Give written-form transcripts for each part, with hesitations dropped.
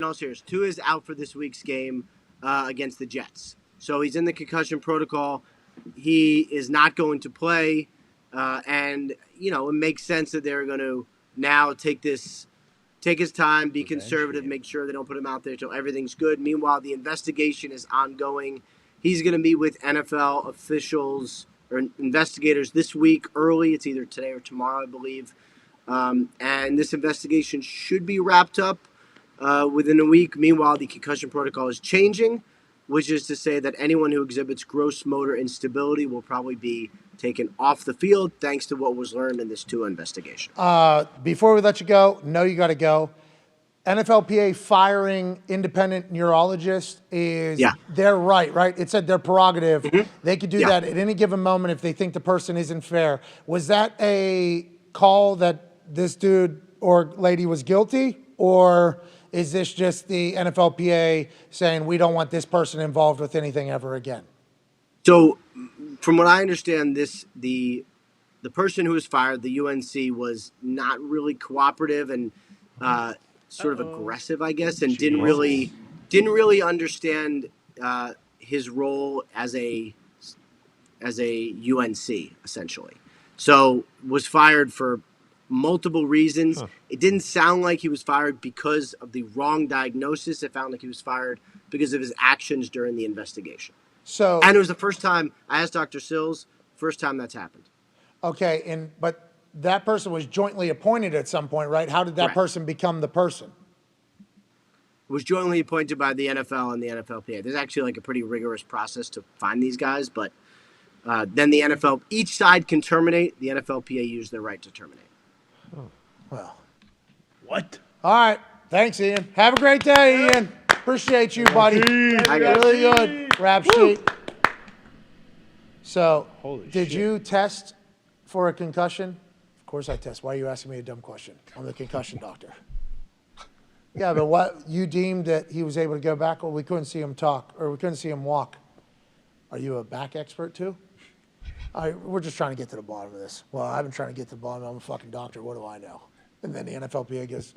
all seriousness, Tua is out for this week's game against the Jets. So he's in the concussion protocol. He is not going to play. And, it makes sense that they're going to now take his time, be conservative, make sure they don't put him out there until everything's good. Meanwhile, the investigation is ongoing. He's going to meet with NFL officials or investigators this week early. It's either today or tomorrow, I believe. And this investigation should be wrapped up within a week. Meanwhile, the concussion protocol is changing, which is to say that anyone who exhibits gross motor instability will probably be taken off the field thanks to what was learned in this Tua investigation. Before we let you go, you got to go. NFLPA firing independent neurologists is their right? It said their prerogative. Mm-hmm. They could do that at any given moment if they think the person isn't fair. Was that a call that this dude or lady was guilty, or is this just the NFLPA saying we don't want this person involved with anything ever again? So, from what I understand, the person who was fired, the UNC, was not really cooperative and sort of aggressive, I guess, and didn't really understand his role as a UNC essentially. So was fired for multiple reasons. It didn't sound like he was fired because of the wrong diagnosis. It found like he was fired because of his actions during the investigation. And it was the first time, I asked Dr. Sills, first time that's happened. Okay, but that person was jointly appointed at some point, right? How did that person become the person? It was jointly appointed by the NFL and the NFLPA. There's actually like a pretty rigorous process to find these guys, but then the NFL, each side can terminate. The NFLPA used their right to terminate. Oh. Well. What? All right. Thanks, Ian. Have a great day, Ian. Appreciate you, buddy. Really good. Rap sheet. So, did you test for a concussion? Of course I test. Why are you asking me a dumb question? I'm the concussion doctor. Yeah, but what, you deemed that he was able to go back, or we couldn't see him talk, or we couldn't see him walk. Are you a back expert too? We're just trying to get to the bottom of this. Well, I've been trying to get to the bottom. I'm a fucking doctor. What do I know? And then the NFLPA goes,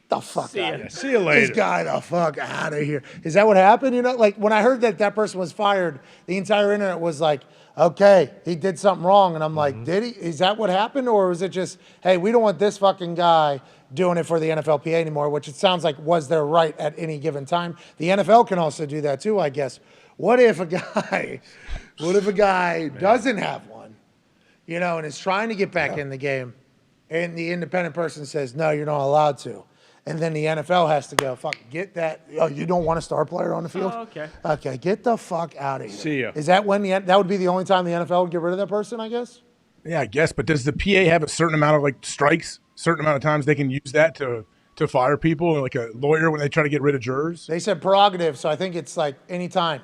the fuck out of here. See you later. This guy, the fuck out of here. Is that what happened? Like when I heard that person was fired, the entire internet was like, okay, he did something wrong. And I'm like, did he? Is that what happened? Or was it just, hey, we don't want this fucking guy doing it for the NFLPA anymore, which it sounds like was their right at any given time. The NFL can also do that too, I guess. What if a guy doesn't have one, and is trying to get back in the game, and the independent person says, no, you're not allowed to. And then the NFL has to go, fuck, get that. Oh, you don't want a star player on the field? Oh, okay. Okay, get the fuck out of here. See ya. Is that when that would be the only time the NFL would get rid of that person, I guess? Yeah, I guess. But does the PA have a certain amount of strikes, certain amount of times they can use that to fire people, like a lawyer when they try to get rid of jurors? They said prerogative, so I think it's like any time.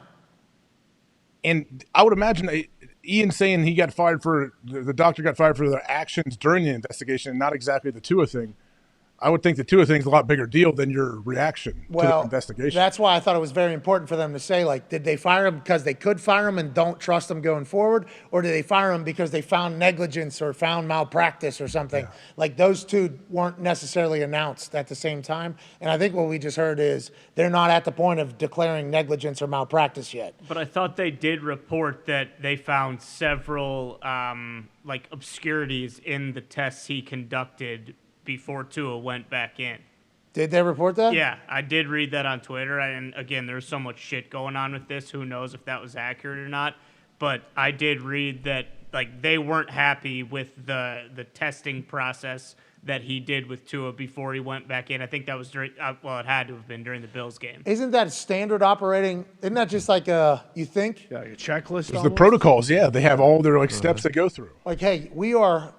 And I would imagine Ian saying he got fired the doctor got fired for their actions during the investigation and not exactly the Tua thing. I would think the Tua thing's a lot bigger deal than your reaction to the investigation. That's why I thought it was very important for them to say, did they fire him because they could fire him and don't trust him going forward? Or did they fire him because they found negligence or found malpractice or something? Yeah. Those two weren't necessarily announced at the same time. And I think what we just heard is they're not at the point of declaring negligence or malpractice yet. But I thought they did report that they found several obscurities in the tests he conducted before Tua went back in. Did they report that? Yeah, I did read that on Twitter. And again, there's so much shit going on with this. Who knows if that was accurate or not? But I did read that they weren't happy with the testing process that he did with Tua before he went back in. I think that was during, it had to have been during the Bills game. Isn't that standard operating? Isn't that just you think? Yeah, your checklist. There's the protocols, yeah. They have all their steps to go through. Hey,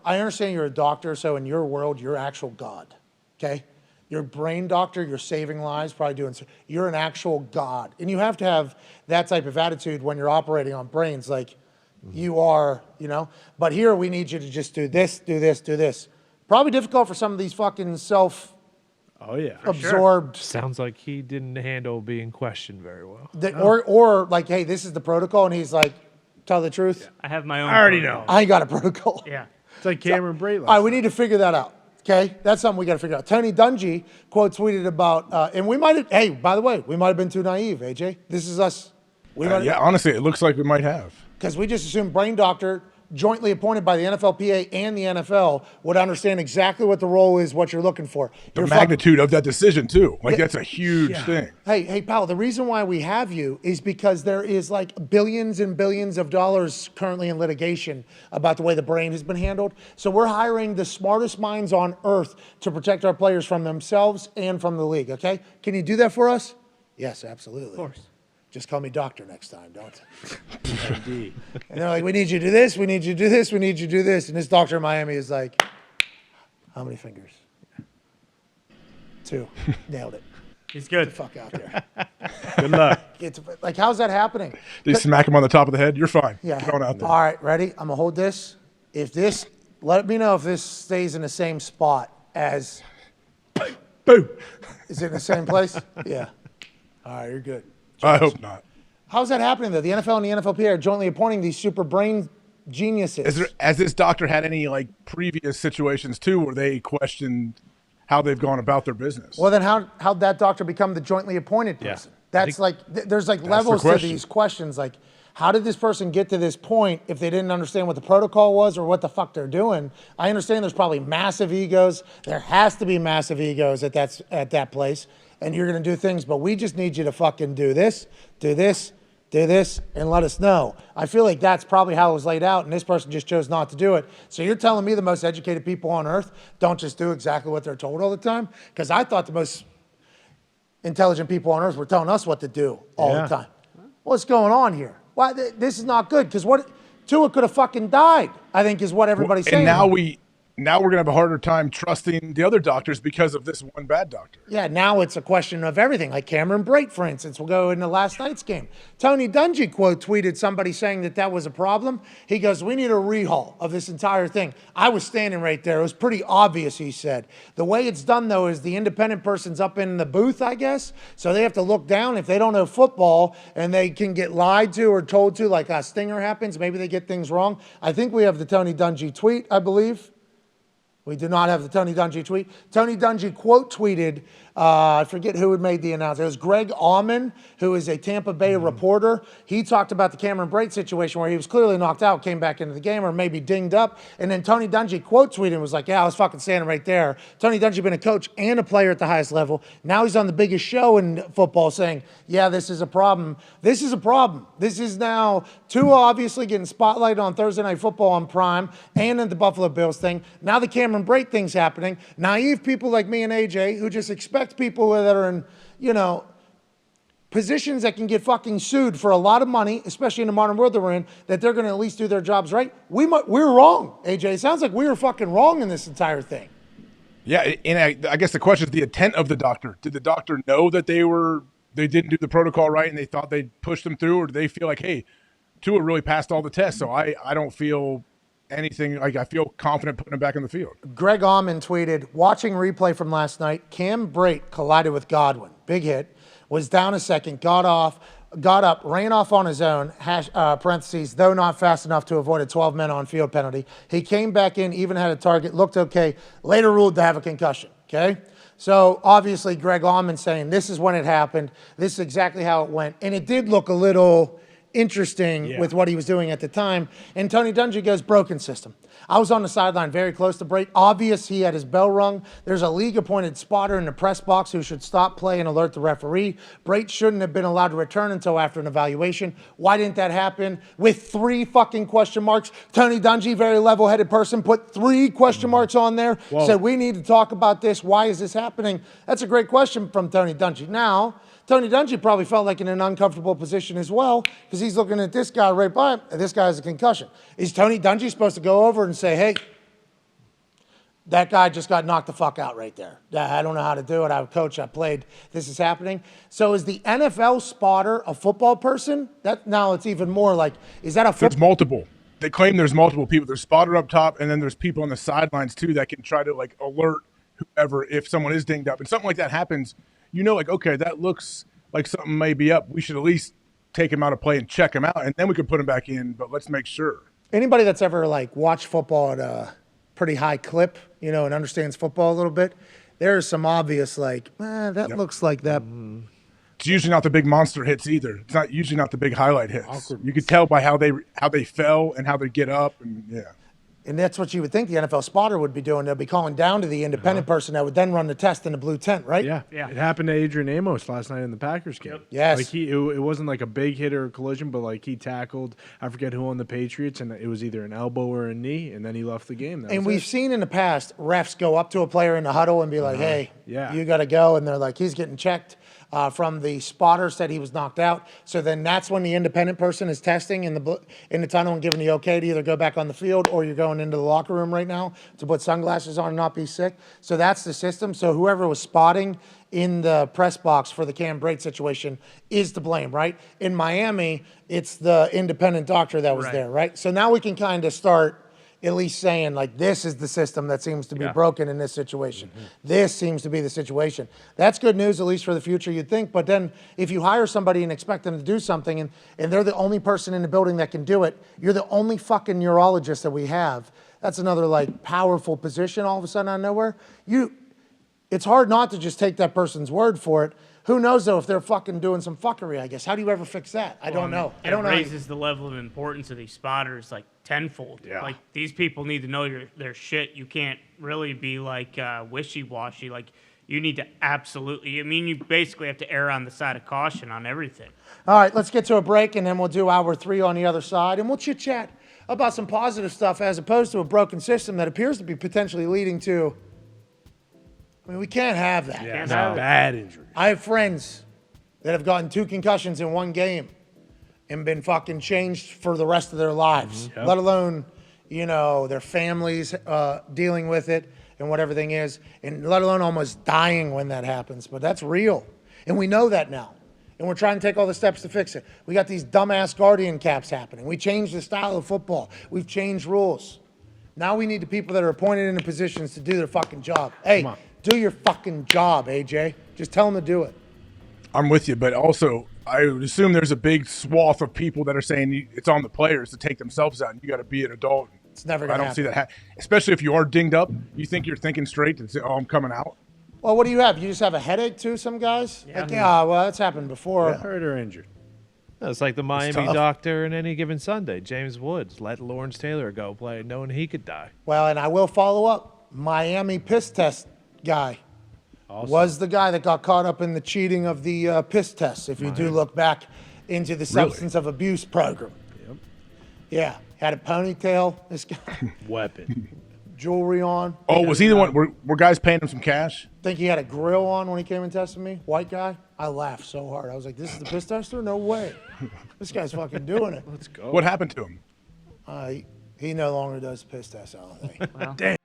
I understand you're a doctor, so in your world, you're actual God, okay? You're a brain doctor, you're saving lives, probably you're an actual God. And you have to have that type of attitude when you're operating on brains, you are, But here we need you to just do this, do this, do this. Probably difficult for some of these fucking absorbed. Sounds like he didn't handle being questioned very well. Or hey, this is the protocol, and he's like, tell the truth. I have my own. I already know. I got a protocol. Yeah. It's like Cameron Brate. All right, we need to figure that out. Okay, that's something we got to figure out. Tony Dungy quote tweeted about, and we might have, hey, by the way, we might have been too naive, AJ. This is us. Yeah, honestly, it looks like we might have. Because we just assumed brain doctor, jointly appointed by the NFLPA and the NFL, would understand exactly what the role is, what you're looking for. The magnitude of that decision, too. Like, that's a huge thing. Hey, pal, the reason why we have you is because there is like billions and billions of dollars currently in litigation about the way the brain has been handled. So we're hiring the smartest minds on earth to protect our players from themselves and from the league, okay? Can you do that for us? Yes, absolutely. Of course. Just call me doctor next time, don't. Indeed. And they're like, we need you to do this, we need you to do this, we need you to do this. And this doctor in Miami is like, how many fingers? 2. Nailed it. He's good. Get the fuck out there. Good luck. Like, how's that happening? Do you smack him on the top of the head? You're fine. Yeah. You're going out there. All right, ready? I'm going to hold this. Let me know if this stays in the same spot as. Boom. Is it in the same place? Yeah. All right, you're good. I hope not. How's that happening, though? The NFL and the NFLPA are jointly appointing these super brain geniuses. Has this doctor had any like previous situations too where they questioned how they've gone about their business? Well, then how'd that doctor become the jointly appointed person? That's like, there's like levels to these questions. Like, how did this person get to this point if they didn't understand what the protocol was or what the fuck they're doing? I understand there's probably massive egos. There has to be massive egos at that place. And you're going to do things, but we just need you to fucking do this, and let us know. I feel like that's probably how it was laid out, and this person just chose not to do it. So you're telling me the most educated people on earth don't just do exactly what they're told all the time? Because I thought the most intelligent people on earth were telling us what to do all the time. What's going on here? Why, this is not good, because Tua could have fucking died, I think is what everybody's saying. And now we're going to have a harder time trusting the other doctors because of this one bad doctor. Yeah, now it's a question of everything. Like Cameron Brate, for instance, will go into last night's game. Tony Dungy quote tweeted somebody saying that was a problem. He goes, we need a rehaul of this entire thing. I was standing right there. It was pretty obvious, he said. The way it's done, though, is the independent person's up in the booth, I guess. So they have to look down. If they don't know football and they can get lied to or told to, like a stinger happens, maybe they get things wrong. I think we have the Tony Dungy tweet, I believe. We do not have the Tony Dungy tweet. Tony Dungy quote tweeted, I forget who had made the announcement. It was Greg Auman, who is a Tampa Bay reporter. He talked about the Cameron Brate situation where he was clearly knocked out, came back into the game, or maybe dinged up. And then Tony Dungy quote tweeted and was like, yeah, I was fucking standing right there. Tony Dungy been a coach and a player at the highest level. Now he's on the biggest show in football saying, yeah, this is a problem. This is a problem. This is now Tua obviously getting spotlighted on Thursday Night Football on Prime and in the Buffalo Bills thing. Now the Cameron Brate thing's happening. Naive people like me and AJ who just expect people that are in, positions that can get fucking sued for a lot of money, especially in the modern world that we're in, that they're going to at least do their jobs right. We're wrong, AJ. It sounds like we were fucking wrong in this entire thing. Yeah, and I guess the question is the intent of the doctor. Did the doctor know that they didn't do the protocol right and they thought they'd push them through, or do they feel like, hey, Tua really passed all the tests, so I don't feel anything, like I feel confident putting him back in the field. Greg Auman tweeted, watching replay from last night, Cam Brate collided with Godwin. Big hit. Was down a second, got up, ran off on his own, parentheses, though not fast enough to avoid a 12-men on-field penalty. He came back in, even had a target, looked okay, later ruled to have a concussion, okay? So obviously Greg Auman saying this is when it happened, this is exactly how it went, and it did look a little interesting with what he was doing at the time. And Tony Dungy goes, broken system. I was on the sideline very close to Brate. Obvious he had his bell rung. There's a league-appointed spotter in the press box who should stop play and alert the referee. Brate shouldn't have been allowed to return until after an evaluation. Why didn't that happen? With 3 fucking question marks. Tony Dungy, very level-headed person, put 3 question marks on there. Whoa. Said, we need to talk about this. Why is this happening? That's a great question from Tony Dungy. Now, Tony Dungy probably felt like in an uncomfortable position as well because he's looking at this guy right by him, and this guy has a concussion. Is Tony Dungy supposed to go over and say, hey, that guy just got knocked the fuck out right there. I don't know how to do it. I'm a coach. I played. This is happening. So is the NFL spotter a football person? Now it's even more like, is that a football? It's multiple. They claim there's multiple people. There's spotter up top, and then there's people on the sidelines too that can try to like alert whoever if someone is dinged up. And something like that happens, like, okay, that looks like something may be up. We should at least take him out of play and check him out, and then we could put him back in, but let's make sure. Anybody that's ever, like, watched football at pretty high clip, you know, and understands football a little bit, there's some obvious like, that looks like that. It's usually not the big monster hits either. It's not usually not the big highlight hits. You could tell by how they fell and how they get up, and And that's what you would think the NFL spotter would be doing. They'll be calling down to the independent person that would then run the test in the blue tent, right? Yeah. It happened to Adrian Amos last night in the Packers game. Yes. Like it wasn't like a big hit or a collision, but like he tackled, I forget who on the Patriots, and it was either an elbow or a knee, and then he left the game. And we've seen in the past refs go up to a player in the huddle and be like, hey, you got to go. And they're like, he's getting checked. From the spotter said he was knocked out. So then that's when the independent person is testing in the tunnel and giving the okay to either go back on the field or you're going into the locker room right now to put sunglasses on and not be sick. So that's the system. So whoever was spotting in the press box for the Cam Brate situation is to blame, right? In Miami, it's the independent doctor that was there, right? So now we can kind of start at least saying, like, this is the system that seems to be broken in this situation. This seems to be the situation. That's good news, at least for the future, you'd think. But then if you hire somebody and expect them to do something and they're the only person in the building that can do it, you're the only fucking neurologist that we have. That's another, like, powerful position all of a sudden out of nowhere. It's hard not to just take that person's word for it. Who knows, though, if they're fucking doing some fuckery, I guess. How do you ever fix that? I don't know. It raises the level of importance of these spotters, like, tenfold. Yeah. Like, these people need to know their shit. You can't really be, like, wishy-washy. Like, you need to absolutely – I mean, you basically have to err on the side of caution on everything. All right, let's get to a break, and then we'll do hour 3 on the other side, and we'll chit-chat about some positive stuff as opposed to a broken system that appears to be potentially leading to – I mean, we can't have that. Yeah, it's a bad injury. I have friends that have gotten 2 concussions in one game and been fucking changed for the rest of their lives, let alone, you know, their families dealing with it and what everything is, and let alone almost dying when that happens. But that's real. And we know that now. And we're trying to take all the steps to fix it. We got these dumbass guardian caps happening. We changed the style of football. We've changed rules. Now we need the people that are appointed into positions to do their fucking job. Hey, do your fucking job, AJ. Just tell them to do it. I'm with you, but also I would assume there's a big swath of people that are saying it's on the players to take themselves out, and you got to be an adult. It's never going to happen. I don't see that especially if you are dinged up. You think you're thinking straight and say, oh, I'm coming out? Well, what do you have? You just have a headache too, some guys? Yeah. Well, that's happened before. Hurt or injured. No, it's like the Miami doctor in any given Sunday. James Woods let Lawrence Taylor go play knowing he could die. Well, and I will follow up. Miami piss test guy was the guy that got caught up in the cheating of the piss tests, if you do look back into the substance of abuse program. Yep. Yeah. Had a ponytail, this guy. Weapon. Jewelry on. Oh, was he the one? Were guys paying him some cash? Think he had a grill on when he came and tested me? White guy. I laughed so hard. I was like, this is the piss tester? No way. This guy's fucking doing it. Let's go. What happened to him? He no longer does piss tests, I don't think. Well, Damn.